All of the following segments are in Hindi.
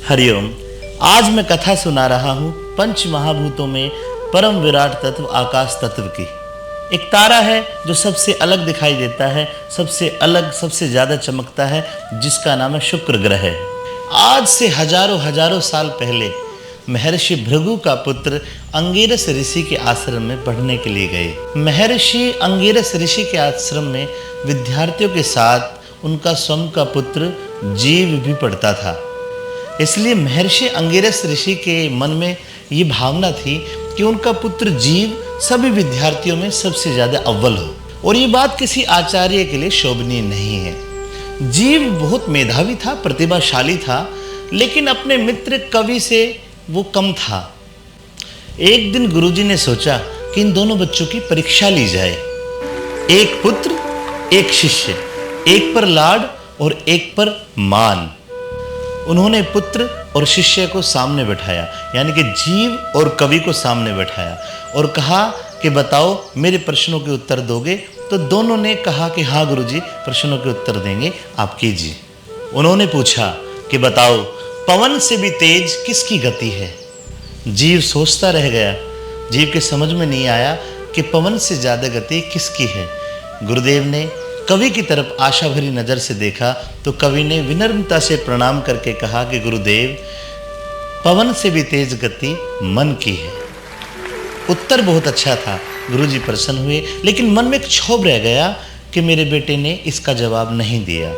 हरिओम। आज मैं कथा सुना रहा हूँ पंच महाभूतों में परम विराट तत्व आकाश तत्व की। एक तारा है जो सबसे अलग दिखाई देता है, सबसे अलग, सबसे ज्यादा चमकता है, जिसका नाम है शुक्र ग्रह। आज से हजारों हजारों साल पहले महर्षि भृगु का पुत्र अंगिरस ऋषि के आश्रम में पढ़ने के लिए गए। महर्षि अंगिरस ऋषि के आश्रम में विद्यार्थियों के साथ उनका स्वयं का पुत्र जीव भी पढ़ता था। इसलिए महर्षि अंगिरस ऋषि के मन में ये भावना थी कि उनका पुत्र जीव सभी विद्यार्थियों में सबसे ज्यादा अव्वल हो, और ये बात किसी आचार्य के लिए शोभनीय नहीं है। जीव बहुत मेधावी था, प्रतिभाशाली था, लेकिन अपने मित्र कवि से वो कम था। एक दिन गुरुजी ने सोचा कि इन दोनों बच्चों की परीक्षा ली जाए। एक पुत्र, एक शिष्य, एक पर लाड और एक पर मान। उन्होंने पुत्र और शिष्य को सामने बैठाया, यानी कि जीव और कवि को सामने बैठाया, और कहा कि बताओ मेरे प्रश्नों के उत्तर दोगे? तो दोनों ने कहा कि हाँ गुरुजी, प्रश्नों के उत्तर देंगे, आप कीजिए। उन्होंने पूछा कि बताओ पवन से भी तेज किसकी गति है? जीव सोचता रह गया। जीव के समझ में नहीं आया कि पवन से ज्यादा गति किसकी है। गुरुदेव ने कवि की तरफ आशा भरी नजर से देखा तो कवि ने विनम्रता से प्रणाम करके कहा कि गुरुदेव, पवन से भी तेज गति मन की है। उत्तर बहुत अच्छा था, गुरुजी प्रसन्न हुए, लेकिन मन में एक क्षोभ रह गया कि मेरे बेटे ने इसका जवाब नहीं दिया।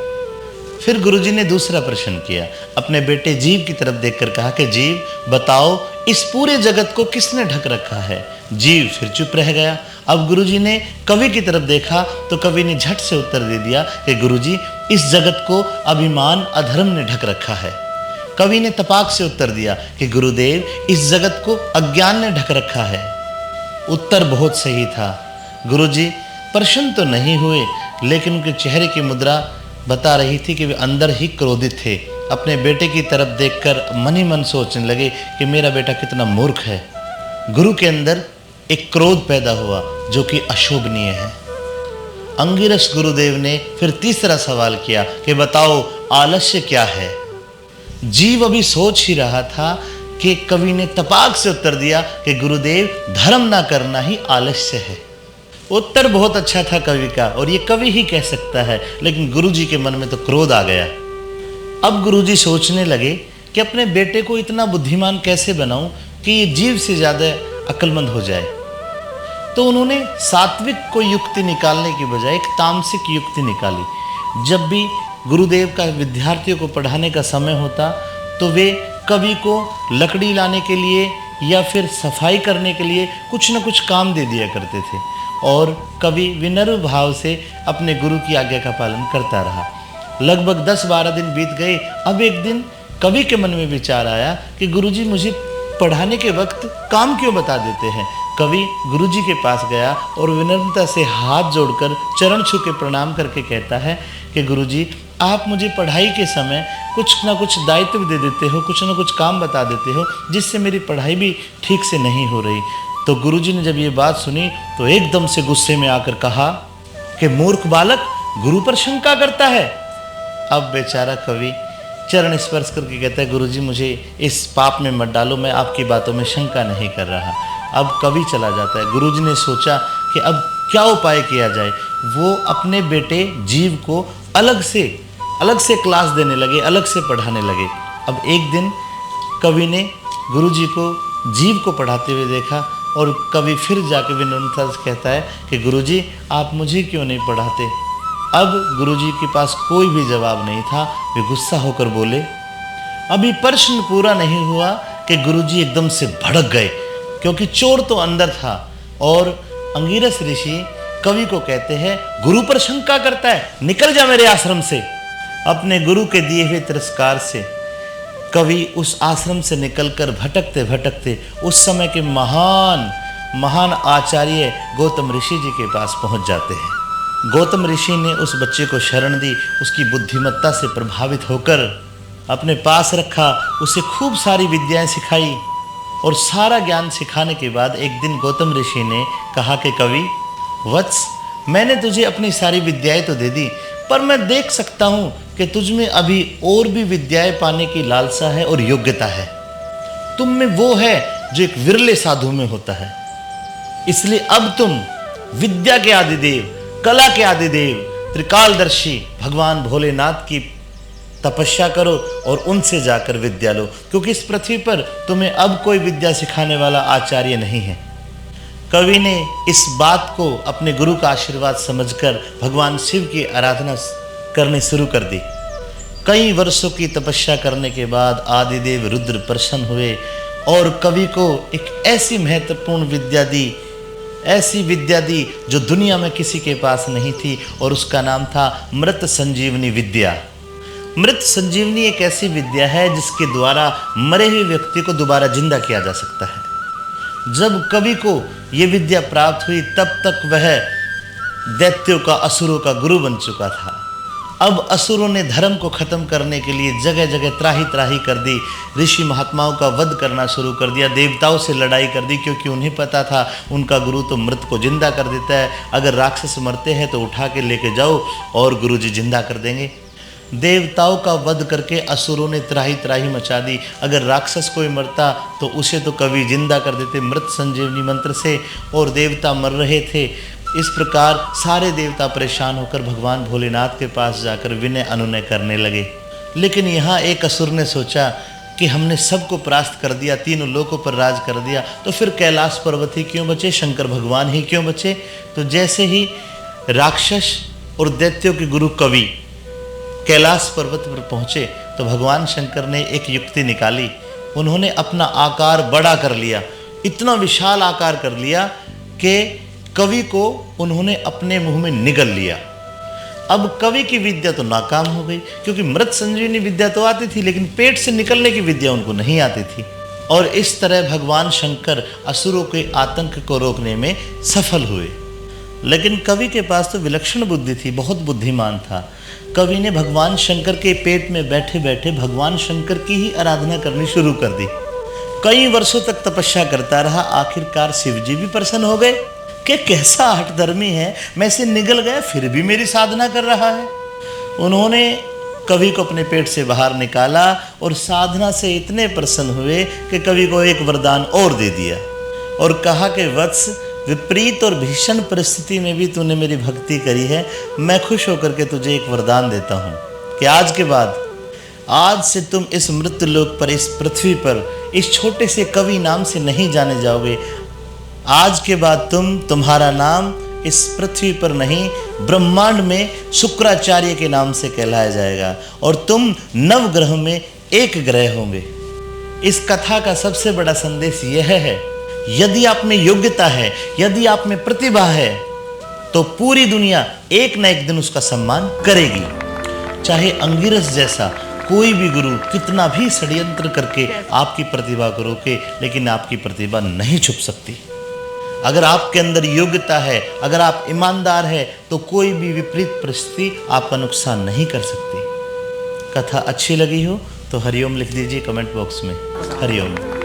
फिर गुरुजी ने दूसरा प्रश्न किया, अपने बेटे जीव की तरफ देखकर कहा कि जीव बताओ इस पूरे जगत को किसने ढक रखा है? जीव फिर चुप रह गया। अब गुरुजी ने कवि की तरफ देखा तो कवि ने झट से उत्तर दे दिया कि गुरुजी, इस जगत को अभिमान अधर्म ने ढक रखा है। कवि ने तपाक से उत्तर दिया कि गुरुदेव, इस जगत को अज्ञान ने ढक रखा है। उत्तर बहुत सही था। गुरुजी प्रसन्न तो नहीं हुए, लेकिन उनके चेहरे की मुद्रा बता रही थी कि वे अंदर ही क्रोधित थे। अपने बेटे की तरफ देखकर मन ही मन सोचने लगे कि मेरा बेटा कितना मूर्ख है। गुरु के अंदर एक क्रोध पैदा हुआ जो कि अशोभनीय है। अंगिरस गुरुदेव ने फिर तीसरा सवाल किया कि बताओ आलस्य क्या है? जीव अभी सोच ही रहा था कि कवि ने तपाक से उत्तर दिया कि गुरुदेव, धर्म ना करना ही आलस्य है। उत्तर बहुत अच्छा था कवि का, और ये कवि ही कह सकता है, लेकिन गुरुजी के मन में तो क्रोध आ गया। अब गुरुजी सोचने लगे कि अपने बेटे को इतना बुद्धिमान कैसे बनाऊं कि ये जीव से ज्यादा अक्लमंद हो जाए। तो उन्होंने सात्विक को युक्ति निकालने की बजाय एक तामसिक युक्ति निकाली। जब भी गुरुदेव का विद्यार्थियों को पढ़ाने का समय होता तो वे कवि को लकड़ी लाने के लिए या फिर सफाई करने के लिए कुछ न कुछ काम दे दिया करते थे, और कवि विनम्र भाव से अपने गुरु की आज्ञा का पालन करता रहा। लगभग 10-12 दिन बीत गए। अब एक दिन कवि के मन में विचार आया कि गुरुजी मुझे पढ़ाने के वक्त काम क्यों बता देते हैं। कवि गुरुजी के पास गया और विनम्रता से हाथ जोड़कर चरण छू के प्रणाम करके कहता है कि गुरुजी, आप मुझे पढ़ाई के समय कुछ ना कुछ दायित्व दे देते हो, कुछ ना कुछ काम बता देते हो, जिससे मेरी पढ़ाई भी ठीक से नहीं हो रही। तो गुरुजी ने जब ये बात सुनी तो एकदम से गुस्से में आकर कहा कि मूर्ख बालक, गुरु पर शंका करता है। अब बेचारा कवि चरण स्पर्श करके कहता है, गुरुजी मुझे इस पाप में मत डालो, मैं आपकी बातों में शंका नहीं कर रहा। अब कवि चला जाता है। गुरुजी ने सोचा कि अब क्या उपाय किया जाए। वो अपने बेटे जीव को अलग से क्लास देने लगे, अलग से पढ़ाने लगे। अब एक दिन कवि ने गुरुजी को जीव को पढ़ाते हुए देखा, और कवि फिर जाके विनम्रता से कहता है कि गुरुजी, आप मुझे क्यों नहीं पढ़ाते? अब गुरुजी के पास कोई भी जवाब नहीं था। वे गुस्सा होकर बोले। अभी प्रश्न पूरा नहीं हुआ कि गुरुजी एकदम से भड़क गए, क्योंकि चोर तो अंदर था। और अंगिरस ऋषि कवि को कहते हैं, गुरु पर शंका करता है, निकल जा मेरे आश्रम से। अपने गुरु के दिए हुए तिरस्कार से कवि उस आश्रम से निकलकर भटकते भटकते उस समय के महान आचार्य गौतम ऋषि जी के पास पहुंच जाते हैं। गौतम ऋषि ने उस बच्चे को शरण दी, उसकी बुद्धिमत्ता से प्रभावित होकर अपने पास रखा, उसे खूब सारी विद्याएं सिखाई, और सारा ज्ञान सिखाने के बाद एक दिन गौतम ऋषि ने कहा कि कवि वत्स, मैंने तुझे अपनी सारी विद्याएं तो दे दी, पर मैं देख सकता हूं कि तुझ में अभी और भी विद्याएं पाने की लालसा है और योग्यता है। तुम में वो है जो एक विरले साधु में होता है। इसलिए अब तुम विद्या के आदिदेव, कला के आदिदेव, त्रिकालदर्शी भगवान भोलेनाथ की तपस्या करो और उनसे जाकर विद्या लो, क्योंकि इस पृथ्वी पर तुम्हें अब कोई विद्या सिखाने वाला आचार्य नहीं है। कवि ने इस बात को अपने गुरु का आशीर्वाद समझकर भगवान शिव की आराधना करनी शुरू कर दी। कई वर्षों की तपस्या करने के बाद आदिदेव रुद्र प्रसन्न हुए और कवि को एक ऐसी महत्वपूर्ण विद्या दी, ऐसी विद्या दी जो दुनिया में किसी के पास नहीं थी, और उसका नाम था मृत संजीवनी विद्या। मृत संजीवनी एक ऐसी विद्या है जिसके द्वारा मरे हुए व्यक्ति को दोबारा जिंदा किया जा सकता है। जब कवि को यह विद्या प्राप्त हुई तब तक वह दैत्यों का, असुरों का गुरु बन चुका था। अब असुरों ने धर्म को खत्म करने के लिए जगह जगह त्राही त्राही कर दी, ऋषि महात्माओं का वध करना शुरू कर दिया, देवताओं से लड़ाई कर दी, क्योंकि उन्हें पता था उनका गुरु तो मृत को जिंदा कर देता है। अगर राक्षस मरते हैं तो उठा के लेके जाओ और गुरु जी जिंदा कर देंगे। देवताओं का वध करके असुरों ने त्राही त्राही मचा दी। अगर राक्षस कोई मरता तो उसे तो कवि जिंदा कर देते मृत संजीवनी मंत्र से, और देवता मर रहे थे। इस प्रकार सारे देवता परेशान होकर भगवान भोलेनाथ के पास जाकर विनय अनुनय करने लगे। लेकिन यहाँ एक असुर ने सोचा कि हमने सबको परास्त कर दिया, तीनों लोकों पर राज कर दिया, तो फिर कैलाश पर्वत ही क्यों बचे, शंकर भगवान ही क्यों बचे। तो जैसे ही राक्षस और दैत्यों के गुरु कवि कैलाश पर्वत पर पहुँचे तो भगवान शंकर ने एक युक्ति निकाली। उन्होंने अपना आकार बड़ा कर लिया, इतना विशाल आकार कर लिया कि कवि को उन्होंने अपने मुंह में निगल लिया। अब कवि की विद्या तो नाकाम हो गई, क्योंकि मृत संजीवनी विद्या तो आती थी लेकिन पेट से निकलने की विद्या उनको नहीं आती थी। और इस तरह भगवान शंकर असुरों के आतंक को रोकने में सफल हुए। लेकिन कवि के पास तो विलक्षण बुद्धि थी, बहुत बुद्धिमान था। कवि ने भगवान शंकर के पेट में बैठे बैठे भगवान शंकर की ही आराधना करनी शुरू कर दी। कई वर्षों तक तपस्या करता रहा। आखिरकार शिव जी भी प्रसन्न हो गए कि कैसा हठधर्मी है, मैं इसे निगल गया फिर भी मेरी साधना कर रहा है। उन्होंने कवि को अपने पेट से बाहर निकाला और साधना से इतने प्रसन्न हुए कि कवि को एक वरदान और दे दिया और कहा कि वत्स, विपरीत और भीषण परिस्थिति में भी तूने मेरी भक्ति करी है, मैं खुश होकर के तुझे एक वरदान देता हूँ कि आज के बाद, आज से तुम इस मृत्यु लोक पर, इस पृथ्वी पर इस छोटे से कवि नाम से नहीं जाने जाओगे। आज के बाद तुम्हारा नाम इस पृथ्वी पर नहीं, ब्रह्मांड में शुक्राचार्य के नाम से कहलाया जाएगा और तुम नवग्रह में एक ग्रह होंगे। इस कथा का सबसे बड़ा संदेश यह है, यदि आप में योग्यता है, यदि आप में प्रतिभा है, तो पूरी दुनिया एक न एक दिन उसका सम्मान करेगी। चाहे अंगिरस जैसा कोई भी गुरु कितना भी षड्यंत्र करके आपकी प्रतिभा को रोके, लेकिन आपकी प्रतिभा नहीं छुप सकती। अगर आपके अंदर योग्यता है, अगर आप ईमानदार है, तो कोई भी विपरीत परिस्थिति आपका नुकसान नहीं कर सकती। कथा अच्छी लगी हो तो हरिओम लिख दीजिए कमेंट बॉक्स में। हरिओम।